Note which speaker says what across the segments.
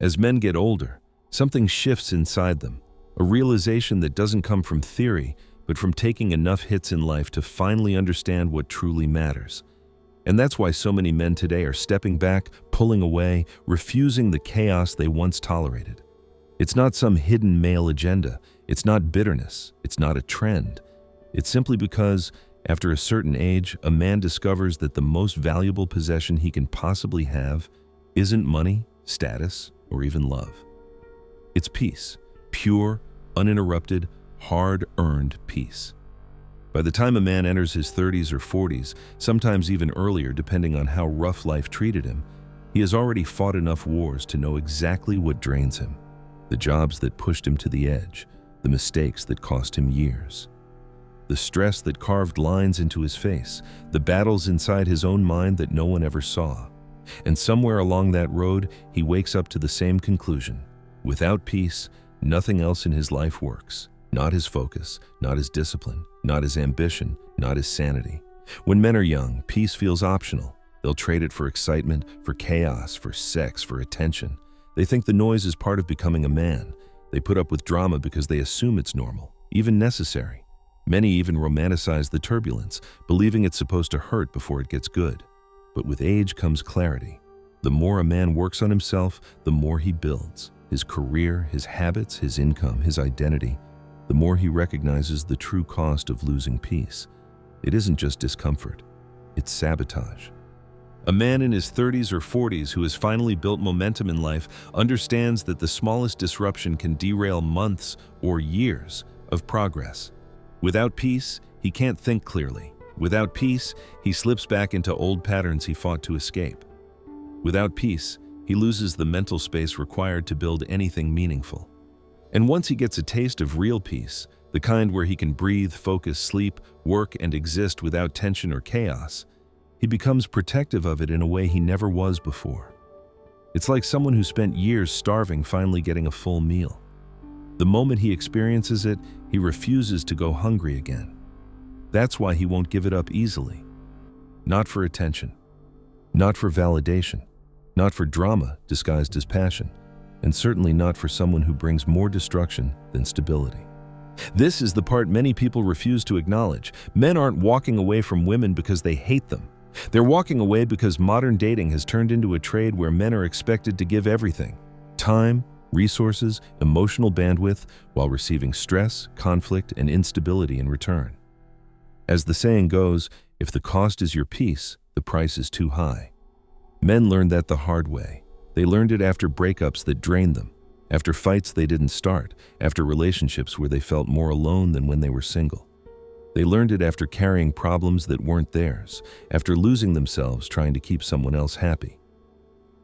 Speaker 1: As men get older, something shifts inside them, a realization that doesn't come from theory, but from taking enough hits in life to finally understand what truly matters. And that's why so many men today are stepping back, pulling away, refusing the chaos they once tolerated. It's not some hidden male agenda. It's not bitterness. It's not a trend. It's simply because, after a certain age, a man discovers that the most valuable possession he can possibly have isn't money, status, or even love. It's peace. Pure, uninterrupted, hard-earned peace. By the time a man enters his 30s or 40s, sometimes even earlier depending on how rough life treated him, he has already fought enough wars to know exactly what drains him. The jobs that pushed him to the edge, the mistakes that cost him years. The stress that carved lines into his face, the battles inside his own mind that no one ever saw. And somewhere along that road, he wakes up to the same conclusion. Without peace, nothing else in his life works. Not his focus, not his discipline, not his ambition, not his sanity. When men are young, peace feels optional. They'll trade it for excitement, for chaos, for sex, for attention. They think the noise is part of becoming a man. They put up with drama because they assume it's normal, even necessary. Many even romanticize the turbulence, believing it's supposed to hurt before it gets good. But with age comes clarity. The more a man works on himself, the more he builds. His career, his habits, his income, his identity. The more he recognizes the true cost of losing peace. It isn't just discomfort, it's sabotage. A man in his 30s or 40s who has finally built momentum in life understands that the smallest disruption can derail months or years of progress. Without peace, he can't think clearly. Without peace, he slips back into old patterns he fought to escape. Without peace, he loses the mental space required to build anything meaningful. And once he gets a taste of real peace, the kind where he can breathe, focus, sleep, work, and exist without tension or chaos, he becomes protective of it in a way he never was before. It's like someone who spent years starving finally getting a full meal. The moment he experiences it, he refuses to go hungry again. That's why he won't give it up easily. Not for attention, not for validation, not for drama disguised as passion, and certainly not for someone who brings more destruction than stability. This is the part many people refuse to acknowledge. Men aren't walking away from women because they hate them. They're walking away because modern dating has turned into a trade where men are expected to give everything: time, resources, emotional bandwidth, while receiving stress, conflict, and instability in return. As the saying goes, if the cost is your peace, the price is too high. Men learned that the hard way. They learned it after breakups that drained them, after fights they didn't start, after relationships where they felt more alone than when they were single. They learned it after carrying problems that weren't theirs, after losing themselves trying to keep someone else happy.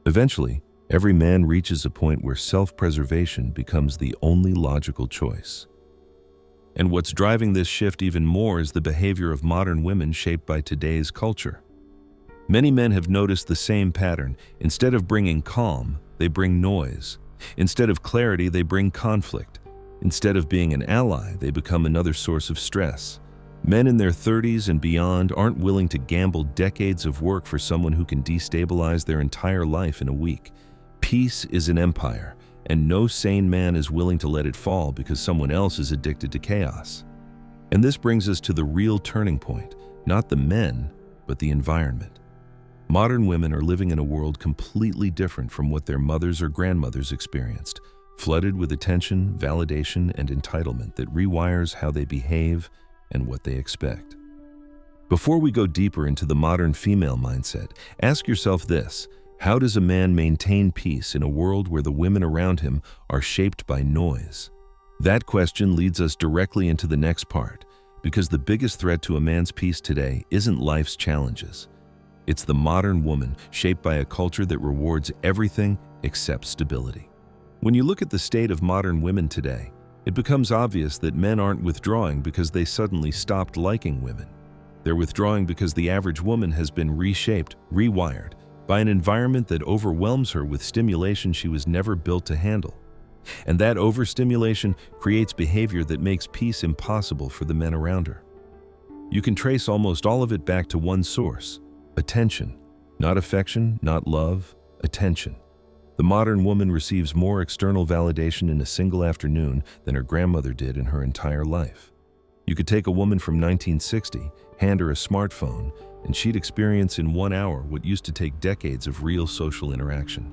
Speaker 1: Eventually, every man reaches a point where self-preservation becomes the only logical choice. And what's driving this shift even more is the behavior of modern women shaped by today's culture. Many men have noticed the same pattern. Instead of bringing calm, they bring noise. Instead of clarity, they bring conflict. Instead of being an ally, they become another source of stress. Men in their 30s and beyond aren't willing to gamble decades of work for someone who can destabilize their entire life in a week. Peace is an empire, and no sane man is willing to let it fall because someone else is addicted to chaos. And this brings us to the real turning point, not the men, but the environment. Modern women are living in a world completely different from what their mothers or grandmothers experienced, flooded with attention, validation, and entitlement that rewires how they behave and what they expect. Before we go deeper into the modern female mindset, ask yourself this: how does a man maintain peace in a world where the women around him are shaped by noise? That question leads us directly into the next part, because the biggest threat to a man's peace today isn't life's challenges. It's the modern woman, shaped by a culture that rewards everything except stability. When you look at the state of modern women today, it becomes obvious that men aren't withdrawing because they suddenly stopped liking women. They're withdrawing because the average woman has been reshaped, rewired, by an environment that overwhelms her with stimulation she was never built to handle. And that overstimulation creates behavior that makes peace impossible for the men around her. You can trace almost all of it back to one source: attention. Not affection, not love, attention. The modern woman receives more external validation in a single afternoon than her grandmother did in her entire life. You could take a woman from 1960, hand her a smartphone, and she'd experience in 1 hour what used to take decades of real social interaction.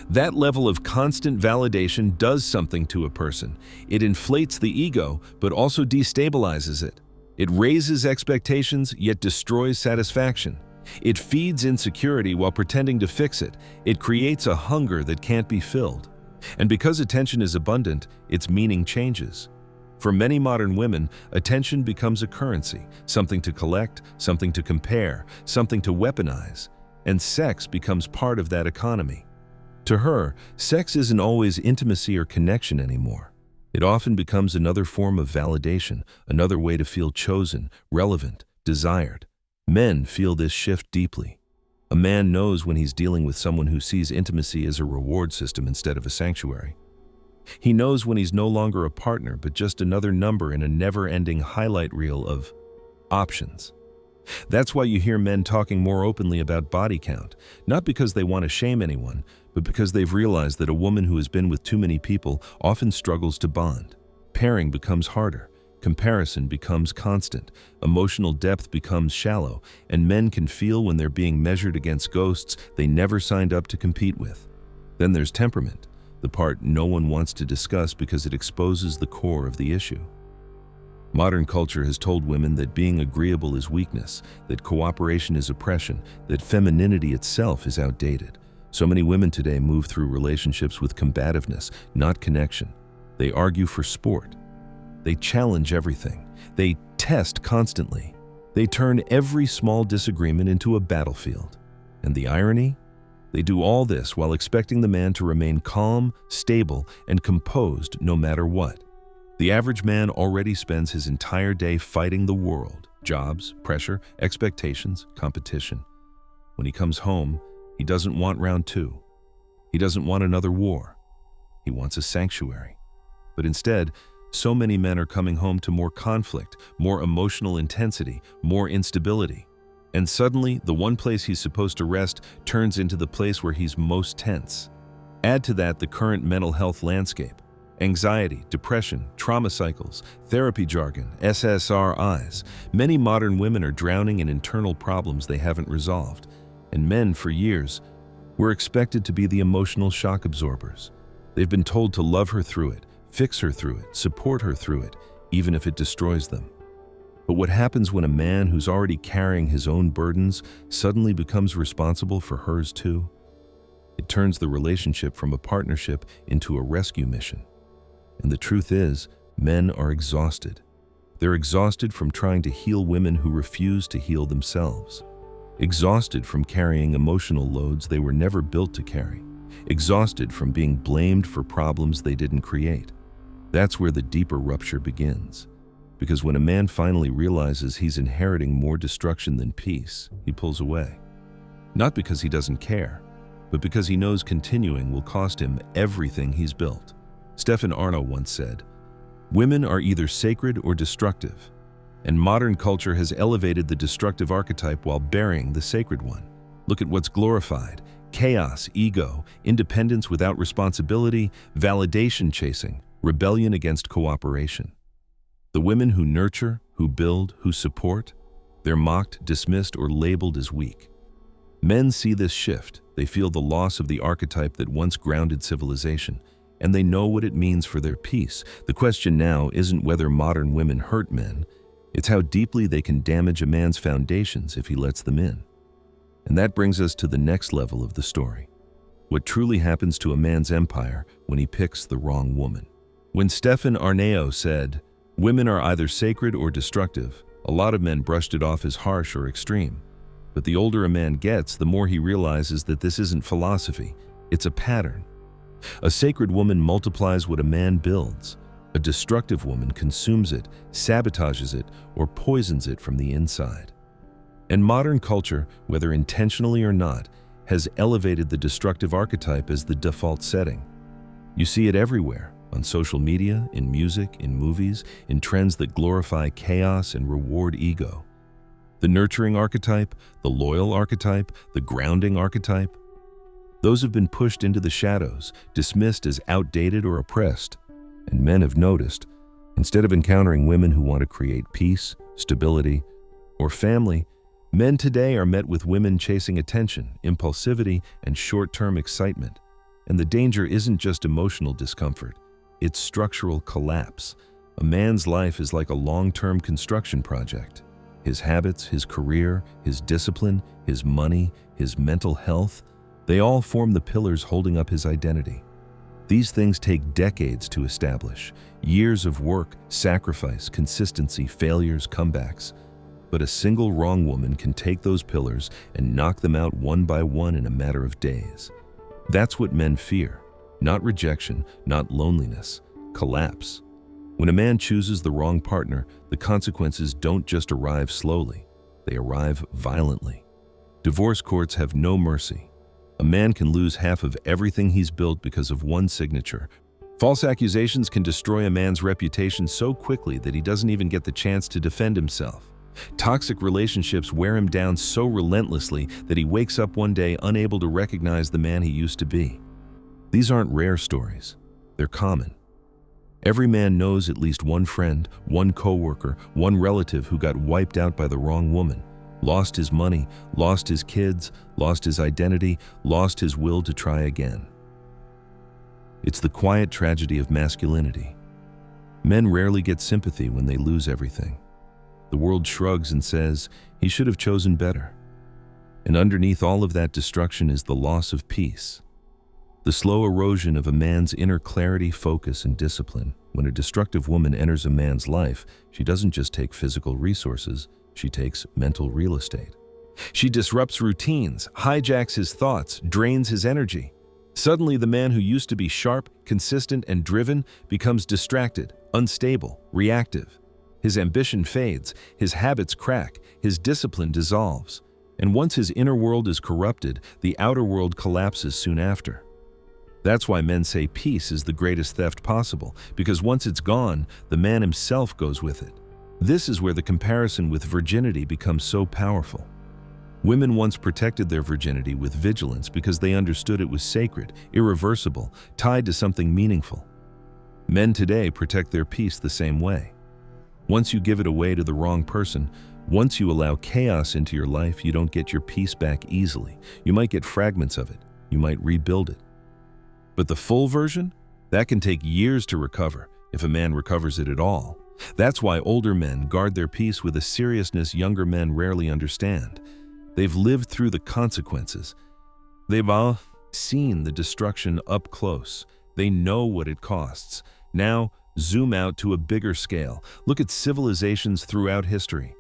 Speaker 1: That level of constant validation does something to a person. It inflates the ego, but also destabilizes it. It raises expectations, yet destroys satisfaction. It feeds insecurity while pretending to fix it. It creates a hunger that can't be filled. And because attention is abundant, its meaning changes. For many modern women, attention becomes a currency, something to collect, something to compare, something to weaponize, and sex becomes part of that economy. To her, sex isn't always intimacy or connection anymore. It often becomes another form of validation, another way to feel chosen, relevant, desired. Men feel this shift deeply. A man knows when he's dealing with someone who sees intimacy as a reward system instead of a sanctuary. He knows when he's no longer a partner, but just another number in a never-ending highlight reel of options. That's why you hear men talking more openly about body count, not because they want to shame anyone, but because they've realized that a woman who has been with too many people often struggles to bond. Pairing becomes harder, comparison becomes constant, emotional depth becomes shallow, and men can feel when they're being measured against ghosts they never signed up to compete with. Then there's temperament, the part no one wants to discuss because it exposes the core of the issue. Modern culture has told women that being agreeable is weakness, that cooperation is oppression, that femininity itself is outdated. So many women today move through relationships with combativeness, not connection. They argue for sport. They challenge everything. They test constantly. They turn every small disagreement into a battlefield. And the irony? They do all this while expecting the man to remain calm, stable, and composed no matter what. The average man already spends his entire day fighting the world: jobs, pressure, expectations, competition. When he comes home, he doesn't want round two. He doesn't want another war. He wants a sanctuary. But instead, so many men are coming home to more conflict, more emotional intensity, more instability. And suddenly, the one place he's supposed to rest turns into the place where he's most tense. Add to that the current mental health landscape: anxiety, depression, trauma cycles, therapy jargon, SSRIs. Many modern women are drowning in internal problems they haven't resolved. And men, for years, were expected to be the emotional shock absorbers. They've been told to love her through it, fix her through it, support her through it, even if it destroys them. But what happens when a man who's already carrying his own burdens suddenly becomes responsible for hers too? It turns the relationship from a partnership into a rescue mission. And the truth is, men are exhausted. They're exhausted from trying to heal women who refuse to heal themselves. Exhausted from carrying emotional loads they were never built to carry. Exhausted from being blamed for problems they didn't create. That's where the deeper rupture begins. Because when a man finally realizes he's inheriting more destruction than peace, he pulls away. Not because he doesn't care, but because he knows continuing will cost him everything he's built. Stefan Arno once said, "Women are either sacred or destructive." And modern culture has elevated the destructive archetype while burying the sacred one. Look at what's glorified: chaos, ego, independence without responsibility, validation chasing, rebellion against cooperation. The women who nurture, who build, who support, they're mocked, dismissed, or labeled as weak. Men see this shift. They feel the loss of the archetype that once grounded civilization, and they know what it means for their peace. The question now isn't whether modern women hurt men, it's how deeply they can damage a man's foundations if he lets them in. And that brings us to the next level of the story. What truly happens to a man's empire when he picks the wrong woman. When Stefan Arnao said, "Women are either sacred or destructive," a lot of men brushed it off as harsh or extreme. But the older a man gets, the more he realizes that this isn't philosophy, it's a pattern. A sacred woman multiplies what a man builds. A destructive woman consumes it, sabotages it, or poisons it from the inside. And modern culture, whether intentionally or not, has elevated the destructive archetype as the default setting. You see it everywhere, on social media, in music, in movies, in trends that glorify chaos and reward ego. The nurturing archetype, the loyal archetype, the grounding archetype. Those have been pushed into the shadows, dismissed as outdated or oppressed. And men have noticed, instead of encountering women who want to create peace, stability, or family, men today are met with women chasing attention, impulsivity, and short-term excitement. And the danger isn't just emotional discomfort, it's structural collapse. A man's life is like a long-term construction project. His habits, his career, his discipline, his money, his mental health, they all form the pillars holding up his identity. These things take decades to establish, years of work, sacrifice, consistency, failures, comebacks. But a single wrong woman can take those pillars and knock them out one by one in a matter of days. That's what men fear. Not rejection, not loneliness, collapse. When a man chooses the wrong partner, the consequences don't just arrive slowly, they arrive violently. Divorce courts have no mercy. A man can lose half of everything he's built because of one signature. False accusations can destroy a man's reputation so quickly that he doesn't even get the chance to defend himself. Toxic relationships wear him down so relentlessly that he wakes up one day unable to recognize the man he used to be. These aren't rare stories. They're common. Every man knows at least one friend, one coworker, one relative who got wiped out by the wrong woman, lost his money, lost his kids, lost his identity, lost his will to try again. It's the quiet tragedy of masculinity. Men rarely get sympathy when they lose everything. The world shrugs and says, he should have chosen better. And underneath all of that destruction is the loss of peace. The slow erosion of a man's inner clarity, focus, and discipline. When a destructive woman enters a man's life, she doesn't just take physical resources, she takes mental real estate. She disrupts routines, hijacks his thoughts, drains his energy. Suddenly, the man who used to be sharp, consistent, and driven becomes distracted, unstable, reactive. His ambition fades, his habits crack, his discipline dissolves. And once his inner world is corrupted, the outer world collapses soon after. That's why men say peace is the greatest theft possible, because once it's gone, the man himself goes with it. This is where the comparison with virginity becomes so powerful. Women once protected their virginity with vigilance because they understood it was sacred, irreversible, tied to something meaningful. Men today protect their peace the same way. Once you give it away to the wrong person, once you allow chaos into your life, you don't get your peace back easily. You might get fragments of it. You might rebuild it. But the full version? That can take years to recover, if a man recovers it at all. That's why older men guard their peace with a seriousness younger men rarely understand. They've lived through the consequences. They've all seen the destruction up close. They know what it costs. Now, zoom out to a bigger scale. Look at civilizations throughout history.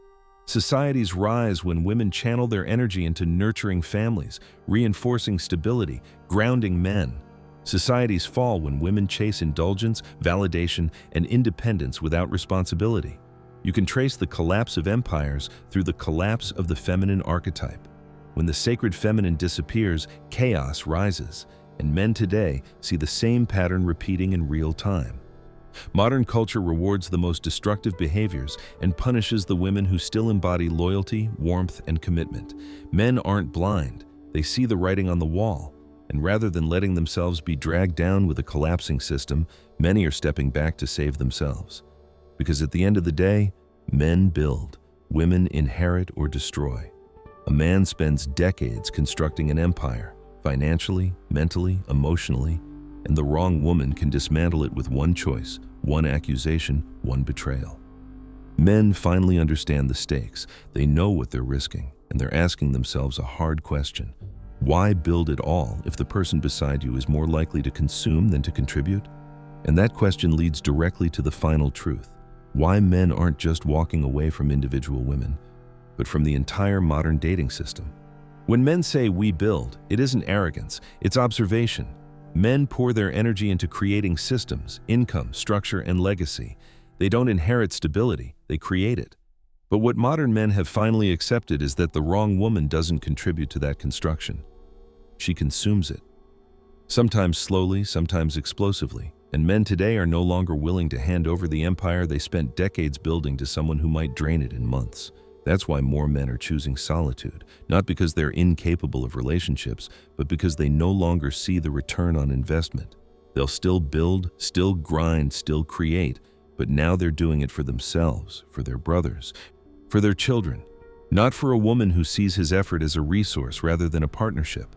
Speaker 1: Societies rise when women channel their energy into nurturing families, reinforcing stability, grounding men. Societies fall when women chase indulgence, validation, and independence without responsibility. You can trace the collapse of empires through the collapse of the feminine archetype. When the sacred feminine disappears, chaos rises, and men today see the same pattern repeating in real time. Modern culture rewards the most destructive behaviors and punishes the women who still embody loyalty, warmth, and commitment. Men aren't blind. They see the writing on the wall. And rather than letting themselves be dragged down with a collapsing system, many are stepping back to save themselves. Because at the end of the day, men build, women inherit or destroy. A man spends decades constructing an empire, financially, mentally, emotionally, and the wrong woman can dismantle it with one choice, one accusation, one betrayal. Men finally understand the stakes. They know what they're risking, and they're asking themselves a hard question. Why build at all if the person beside you is more likely to consume than to contribute? And that question leads directly to the final truth. Why men aren't just walking away from individual women, but from the entire modern dating system. When men say we build, it isn't arrogance, it's observation. Men pour their energy into creating systems, income, structure, and legacy. They don't inherit stability, they create it. But what modern men have finally accepted is that the wrong woman doesn't contribute to that construction. She consumes it. Sometimes slowly, sometimes explosively. And men today are no longer willing to hand over the empire they spent decades building to someone who might drain it in months. That's why more men are choosing solitude, not because they're incapable of relationships, but because they no longer see the return on investment. They'll still build, still grind, still create, but now they're doing it for themselves, for their brothers, for their children, not for a woman who sees his effort as a resource rather than a partnership.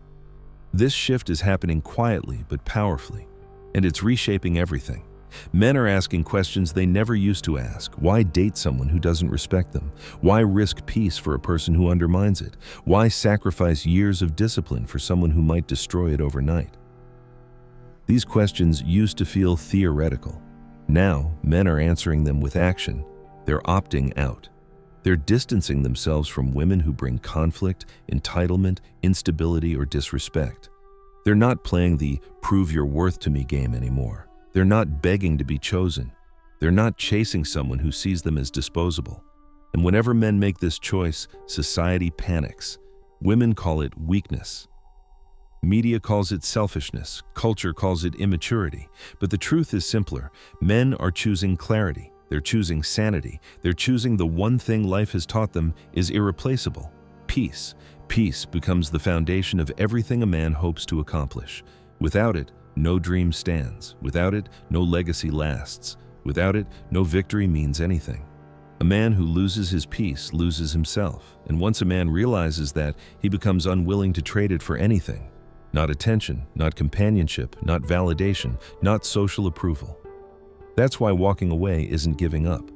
Speaker 1: This shift is happening quietly but powerfully, and it's reshaping everything. Men are asking questions they never used to ask. Why date someone who doesn't respect them? Why risk peace for a person who undermines it? Why sacrifice years of discipline for someone who might destroy it overnight? These questions used to feel theoretical. Now, men are answering them with action. They're opting out. They're distancing themselves from women who bring conflict, entitlement, instability, or disrespect. They're not playing the prove your worth to me game anymore. They're not begging to be chosen. They're not chasing someone who sees them as disposable. And whenever men make this choice, society panics. Women call it weakness. Media calls it selfishness. Culture calls it immaturity. But the truth is simpler. Men are choosing clarity. They're choosing sanity. They're choosing the one thing life has taught them is irreplaceable: peace. Peace becomes the foundation of everything a man hopes to accomplish. Without it, no dream stands. Without it, no legacy lasts. Without it, no victory means anything. A man who loses his peace loses himself. And once a man realizes that, he becomes unwilling to trade it for anything. Not attention, not companionship, not validation, not social approval. That's why walking away isn't giving up.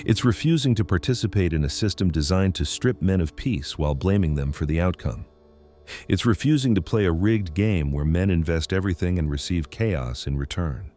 Speaker 1: It's refusing to participate in a system designed to strip men of peace while blaming them for the outcome. It's refusing to play a rigged game where men invest everything and receive chaos in return.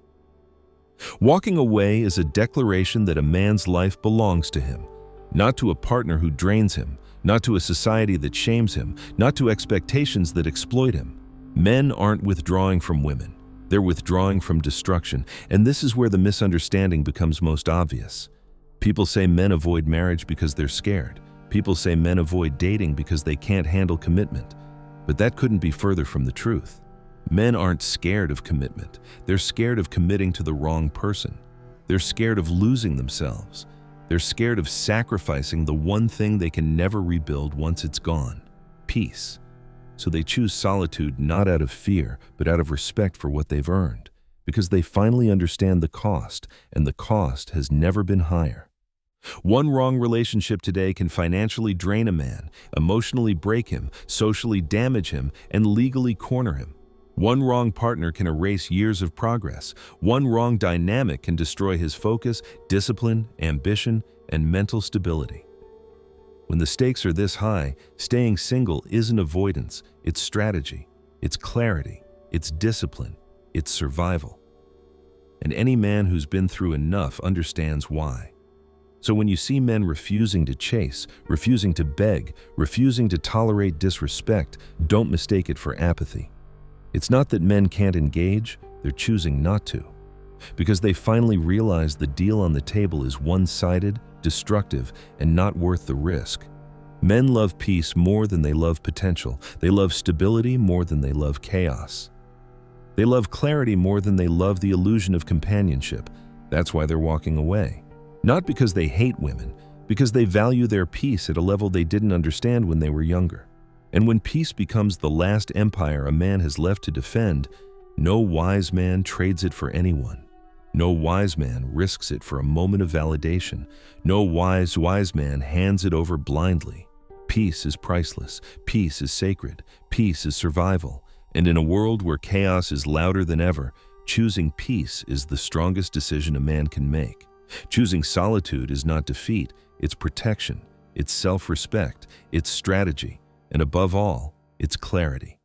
Speaker 1: Walking away is a declaration that a man's life belongs to him, not to a partner who drains him, not to a society that shames him, not to expectations that exploit him. Men aren't withdrawing from women. They're withdrawing from destruction, and this is where the misunderstanding becomes most obvious. People say men avoid marriage because they're scared. People say men avoid dating because they can't handle commitment. But that couldn't be further from the truth. Men aren't scared of commitment. They're scared of committing to the wrong person. They're scared of losing themselves. They're scared of sacrificing the one thing they can never rebuild once it's gone: peace. So they choose solitude not out of fear, but out of respect for what they've earned, because they finally understand the cost, and the cost has never been higher. One wrong relationship today can financially drain a man, emotionally break him, socially damage him, and legally corner him. One wrong partner can erase years of progress. One wrong dynamic can destroy his focus, discipline, ambition, and mental stability. When the stakes are this high, staying single isn't avoidance, it's strategy, it's clarity, it's discipline, it's survival. And any man who's been through enough understands why. So when you see men refusing to chase, refusing to beg, refusing to tolerate disrespect, don't mistake it for apathy. It's not that men can't engage, they're choosing not to. Because they finally realize the deal on the table is one-sided, destructive, and not worth the risk. Men love peace more than they love potential. They love stability more than they love chaos. They love clarity more than they love the illusion of companionship. That's why they're walking away. Not because they hate women, because they value their peace at a level they didn't understand when they were younger. And when peace becomes the last empire a man has left to defend, no wise man trades it for anyone. No wise man risks it for a moment of validation. No wise man hands it over blindly. Peace is priceless. Peace is sacred. Peace is survival. And in a world where chaos is louder than ever, choosing peace is the strongest decision a man can make. Choosing solitude is not defeat, it's protection, it's self-respect, it's strategy, and above all, it's clarity.